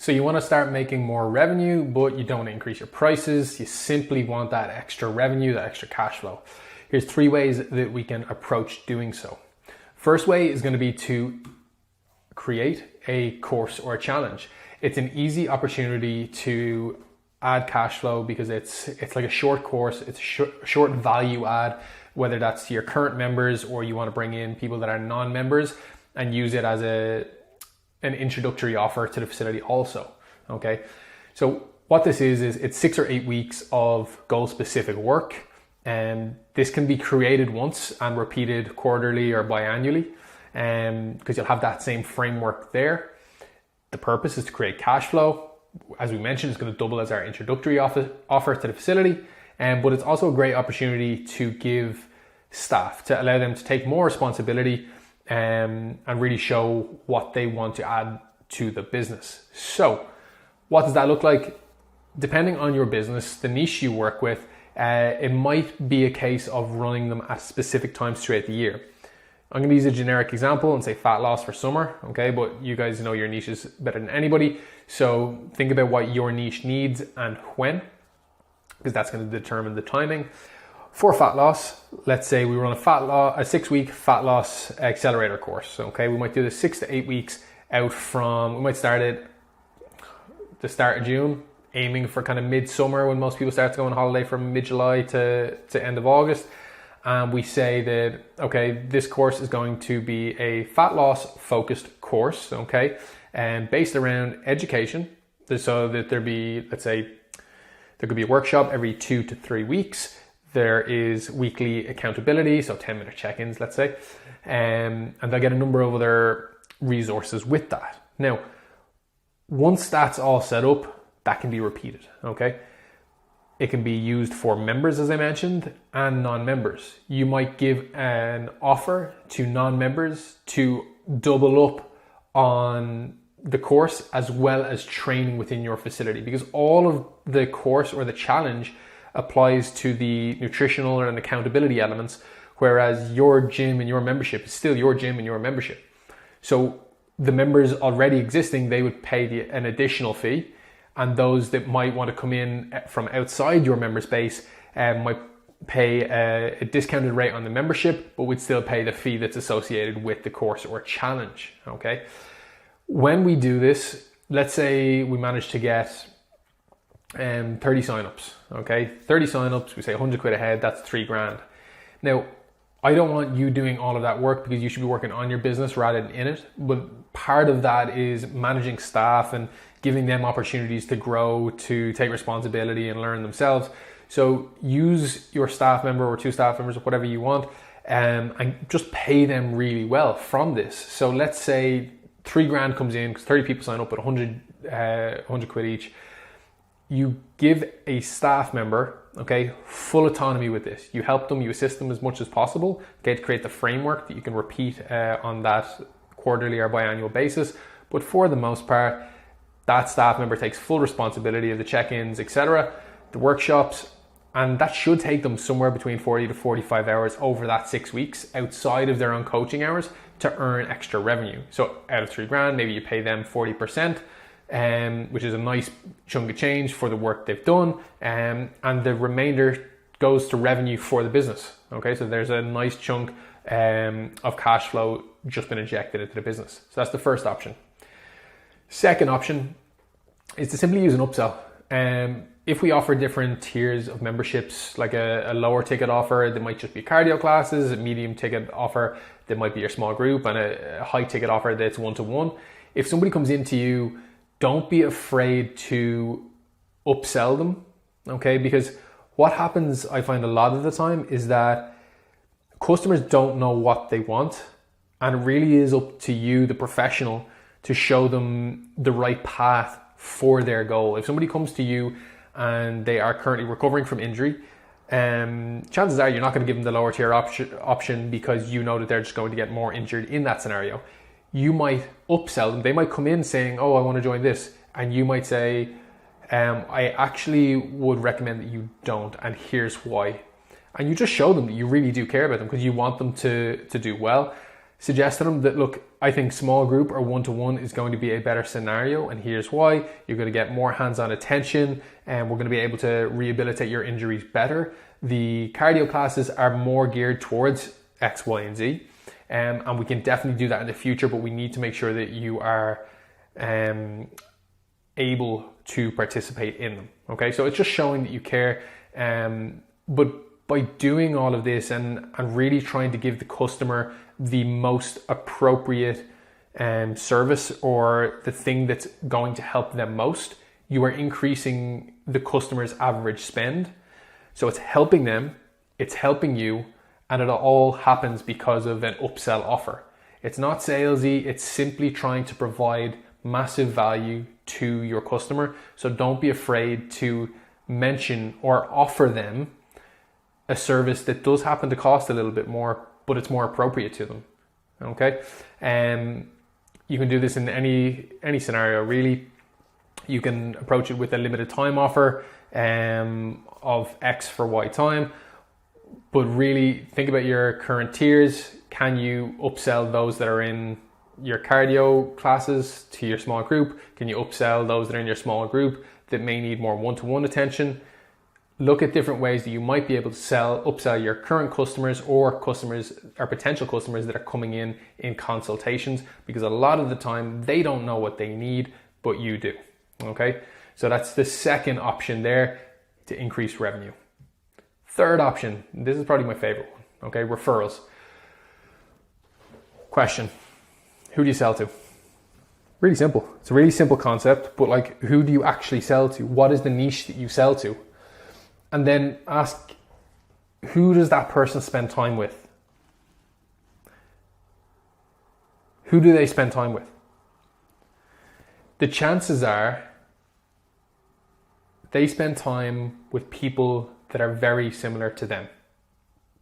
So you want to start making more revenue, but you don't want to increase your prices. You simply want that extra revenue, that extra cash flow. Here's 3 ways that we can approach doing so. First way is going to be to create a course or a challenge. It's an easy opportunity to add cash flow because it's like a short course, it's a short value add, whether that's to your current members or you want to bring in people that are non-members and use it as an introductory offer to the facility also, okay? So what this is it's 6 or 8 weeks of goal-specific work, and this can be created once and repeated quarterly or biannually, because you'll have that same framework there. The purpose is to create cash flow. As we mentioned, it's going to double as our introductory offer to the facility, but it's also a great opportunity to give staff, to allow them to take more responsibility and really show what they want to add to the business. So what does that look like? Depending on your business, the niche you work with, it might be a case of running them at specific times throughout the year. I'm going to use a generic example and say fat loss for summer, okay? But you guys know your niches better than anybody. So think about what your niche needs and when, because that's going to determine the timing. For fat loss, let's say we run a 6-week fat loss accelerator course, okay? We might do this 6 to 8 weeks out from, we might start it the start of June, aiming for kind of mid-summer when most people start to go on holiday from mid-July to end of August. And we say that, okay, this course is going to be a fat loss focused course, okay, and based around education. So that there be, let's say, there could be a workshop every 2 to 3 weeks. There is weekly accountability, so 10-minute check-ins, let's say, and they'll get a number of other resources with that. Now, once that's all set up, that can be repeated, okay? It can be used for members, as I mentioned, and non-members. You might give an offer to non-members to double up on the course as well as training within your facility, because all of the course or the challenge applies to the nutritional and accountability elements, whereas your gym and your membership is still your gym and your membership. So the members already existing, they would pay an additional fee. And those that might want to come in from outside your member space might pay a discounted rate on the membership, but would still pay the fee that's associated with the course or challenge, okay? When we do this, let's say we manage to get 30 signups, okay? 30 signups, we say 100 quid a head, that's $3,000. Now, I don't want you doing all of that work because you should be working on your business rather than in it. But part of that is managing staff and giving them opportunities to grow, to take responsibility and learn themselves. So use your staff member or 2 staff members or whatever you want, and just pay them really well from this. So let's say $3,000 comes in because 30 people sign up at 100 quid each. You give a staff member, okay, full autonomy with this. You help them, you assist them as much as possible, okay, to create the framework that you can repeat on that quarterly or biannual basis. But for the most part, that staff member takes full responsibility of the check-ins, etc., the workshops, and that should take them somewhere between 40 to 45 hours over that 6 weeks outside of their own coaching hours to earn extra revenue. So out of $3,000, maybe you pay them 40%, which is a nice chunk of change for the work they've done, and the remainder goes to revenue for the business. Okay, so there's a nice chunk of cash flow just been injected into the business. So that's the first option. Second option is to simply use an upsell. If we offer different tiers of memberships, like a lower ticket offer, that might just be cardio classes, a medium ticket offer that might be your small group, and a high ticket offer that's one-to-one. If somebody comes into you, don't be afraid to upsell them, okay? Because what happens, I find a lot of the time, is that customers don't know what they want, and it really is up to you, the professional, to show them the right path for their goal. If somebody comes to you and they are currently recovering from injury, chances are you're not going to give them the lower tier option because you know that they're just going to get more injured in that scenario. You might upsell them. They might come in saying, oh, I want to join this. And you might say, I actually would recommend that you don't, and here's why. And you just show them that you really do care about them because you want them to do well. Suggest to them that, look, I think small group or one-to-one is going to be a better scenario, and here's why. You're going to get more hands-on attention, and we're going to be able to rehabilitate your injuries better. The cardio classes are more geared towards X, Y, and Z, and we can definitely do that in the future, but we need to make sure that you are able to participate in them. Okay, so it's just showing that you care, but by doing all of this and really trying to give the customer the most appropriate service or the thing that's going to help them most, you are increasing the customer's average spend. So it's helping them, it's helping you, and it all happens because of an upsell offer. It's not salesy, it's simply trying to provide massive value to your customer. So don't be afraid to mention or offer them a service that does happen to cost a little bit more, but it's more appropriate to them. Okay, you can do this in any scenario really. You can approach it with a limited time offer of X for Y time, but really think about your current tiers. Can you upsell those that are in your cardio classes to your small group? Can you upsell those that are in your small group that may need more one-to-one attention? Look at different ways that you might be able to upsell your current customers or potential customers that are coming in consultations, because a lot of the time they don't know what they need, but you do. Okay, so that's the second option there to increase revenue. Third option, this is probably my favorite one. Okay, referrals. Question: who do you sell to? Really simple. It's a really simple concept, but like, who do you actually sell to? What is the niche that you sell to? And then ask, who does that person spend time with? Who do they spend time with? The chances are they spend time with people that are very similar to them,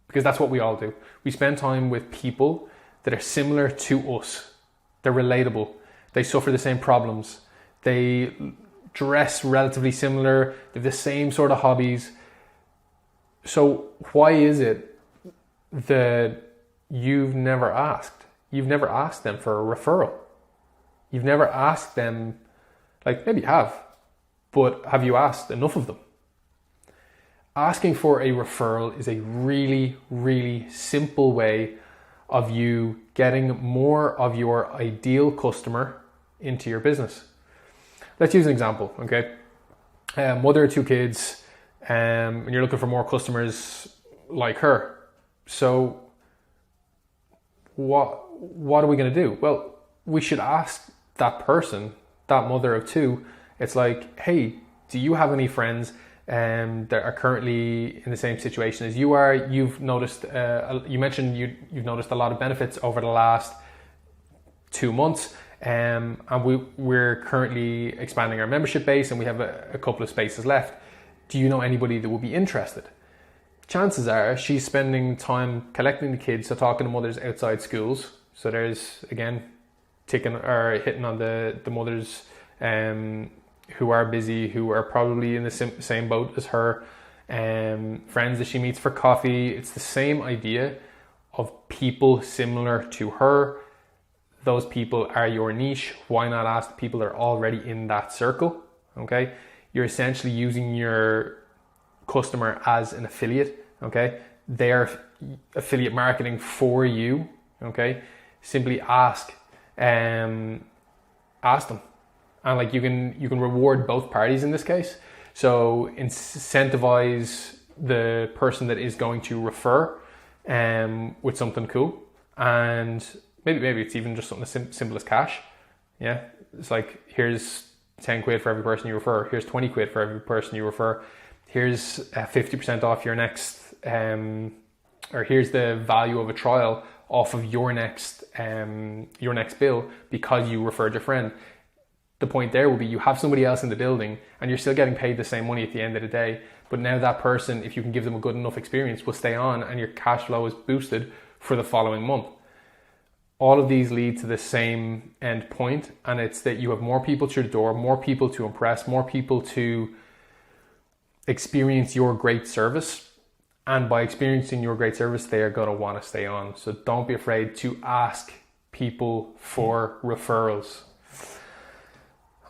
because that's what we all do. We spend time with people that are similar to us. They're relatable. They suffer the same problems. They dress relatively similar. They have the same sort of hobbies. So why is it that you've never asked? You've never asked them for a referral. You've never asked them, like, maybe you have, but have you asked enough of them? Asking for a referral is a really, really simple way of you getting more of your ideal customer into your business. Let's use an example, okay? Mother of two kids, and you're looking for more customers like her. So what are we going to do? Well, we should ask that person, that mother of two. It's like, hey, do you have any friends that are currently in the same situation as you are? You've noticed, you mentioned you've noticed a lot of benefits over the last 2 months, and we're currently expanding our membership base, and we have a couple of spaces left. Do you know anybody that would be interested? Chances are she's spending time collecting the kids, so talking to mothers outside schools. So there's, again, hitting on the mothers who are busy, who are probably in the same boat as her, friends that she meets for coffee. It's the same idea of people similar to her. Those people are your niche. Why not ask people that are already in that circle? Okay, you're essentially using your customer as an affiliate. Okay, they're affiliate marketing for you. Okay, simply ask them, and like you can reward both parties in this case. So incentivize the person that is going to refer with something cool, and maybe it's even just something as simple as cash. Yeah, it's like, here's 10 quid for every person you refer. Here's 20 quid for every person you refer. Here's 50% off your next, or here's the value of a trial off of your next bill because you referred your friend. The point there will be, you have somebody else in the building and you're still getting paid the same money at the end of the day. But now that person, if you can give them a good enough experience, will stay on, and your cash flow is boosted for the following month. All of these lead to the same end point, and it's that you have more people through the door, more people to impress, more people to experience your great service. And by experiencing your great service, they are going to want to stay on. So don't be afraid to ask people for referrals.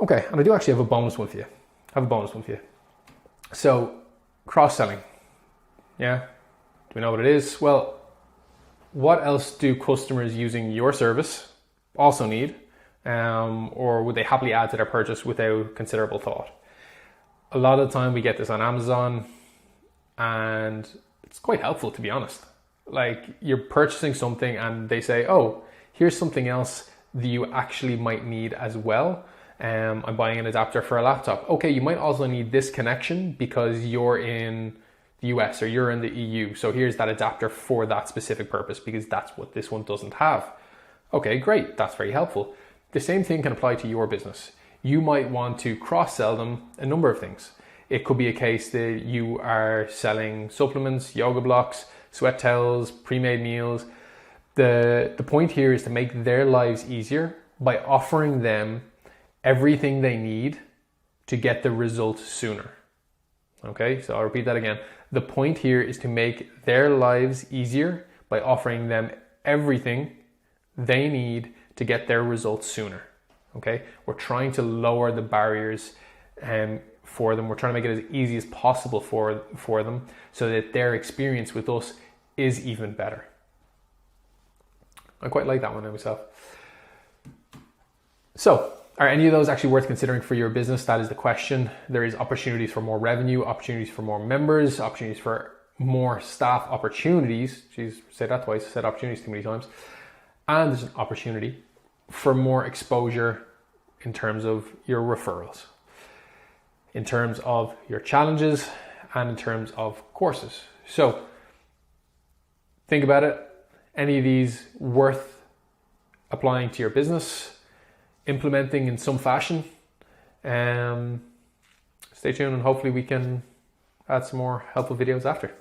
Okay, and I do actually have a bonus one for you. So, cross-selling. Yeah, do we know what it is? Well, what else do customers using your service also need? Or would they happily add to their purchase without considerable thought? A lot of the time we get this on Amazon, and it's quite helpful, to be honest. Like, you're purchasing something and they say, oh, here's something else that you actually might need as well. I'm buying an adapter for a laptop. Okay, you might also need this connection because you're in the US or you're in the EU. So here's that adapter for that specific purpose because that's what this one doesn't have. Okay, great. That's very helpful. The same thing can apply to your business. You might want to cross-sell them a number of things. It could be a case that you are selling supplements, yoga blocks, sweat towels, pre-made meals. The point here is to make their lives easier by offering them everything they need to get the results sooner. Okay, so I'll repeat that again. The point here is to make their lives easier by offering them everything they need to get their results sooner. Okay, we're trying to lower the barriers for them. We're trying to make it as easy as possible for them so that their experience with us is even better. I quite like that one myself. So, are any of those actually worth considering for your business? That is the question. There is opportunities for more revenue, opportunities for more members, opportunities for more staff opportunities. Jeez, say that twice. I said opportunities too many times. And there's an opportunity for more exposure in terms of your referrals, in terms of your challenges, and in terms of courses. So think about it. Any of these worth applying to your business, implementing in some fashion? Stay tuned and hopefully we can add some more helpful videos after.